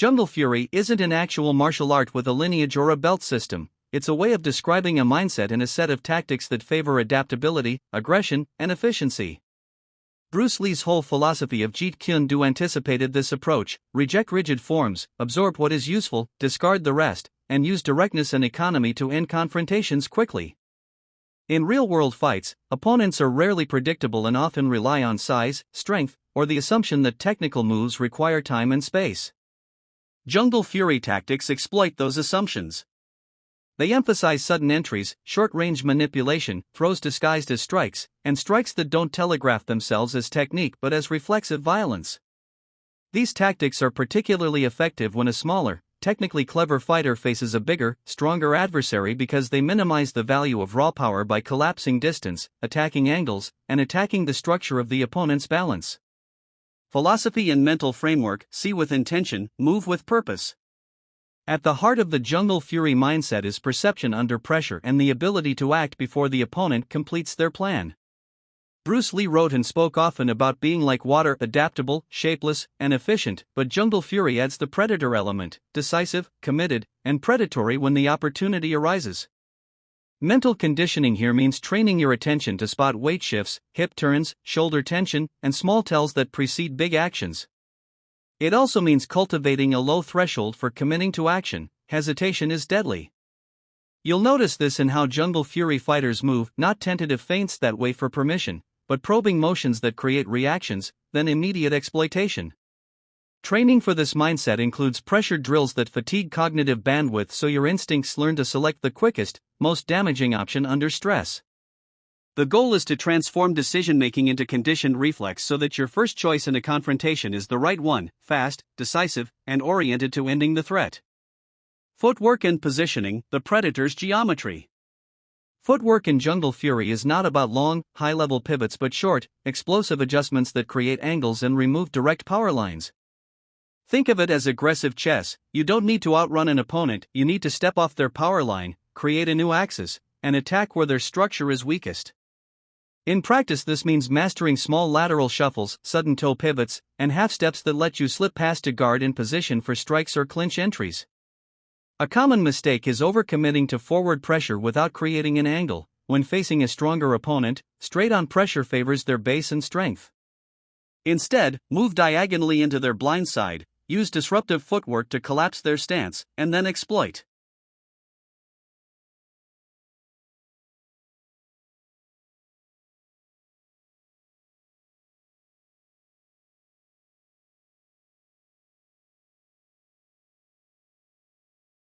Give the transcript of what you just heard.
Jungle Fury isn't an actual martial art with a lineage or a belt system, it's a way of describing a mindset and a set of tactics that favor adaptability, aggression, and efficiency. Bruce Lee's whole philosophy of Jeet Kune Do anticipated this approach: reject rigid forms, absorb what is useful, discard the rest, and use directness and economy to end confrontations quickly. In real-world fights, opponents are rarely predictable and often rely on size, strength, or the assumption that technical moves require time and space. Jungle Fury tactics exploit those assumptions. They emphasize sudden entries, short-range manipulation, throws disguised as strikes, and strikes that don't telegraph themselves as technique but as reflexive violence. These tactics are particularly effective when a smaller, technically clever fighter faces a bigger, stronger adversary because they minimize the value of raw power by collapsing distance, attacking angles, and attacking the structure of the opponent's balance. Philosophy and mental framework: see with intention, move with purpose. At the heart of the Jungle Fury mindset is perception under pressure and the ability to act before the opponent completes their plan. Bruce Lee wrote and spoke often about being like water, adaptable, shapeless, and efficient, but Jungle Fury adds the predator element: decisive, committed, and predatory when the opportunity arises. Mental conditioning here means training your attention to spot weight shifts, hip turns, shoulder tension, and small tells that precede big actions. It also means cultivating a low threshold for committing to action. Hesitation is deadly. You'll notice this in how Jungle Fury fighters move: not tentative feints that wait for permission, but probing motions that create reactions, then immediate exploitation. Training for this mindset includes pressure drills that fatigue cognitive bandwidth so your instincts learn to select the quickest, most damaging option under stress. The goal is to transform decision-making into conditioned reflex so that your first choice in a confrontation is the right one: fast, decisive, and oriented to ending the threat. Footwork and positioning: the predator's geometry. Footwork in Jungle Fury is not about long, high-level pivots but short, explosive adjustments that create angles and remove direct power lines. Think of it as aggressive chess. You don't need to outrun an opponent, you need to step off their power line, create a new axis, and attack where their structure is weakest. In practice, this means mastering small lateral shuffles, sudden toe pivots, and half steps that let you slip past a guard in position for strikes or clinch entries. A common mistake is overcommitting to forward pressure without creating an angle. When facing a stronger opponent, straight-on pressure favors their base and strength. Instead, move diagonally into their blind side, use disruptive footwork to collapse their stance, and then exploit.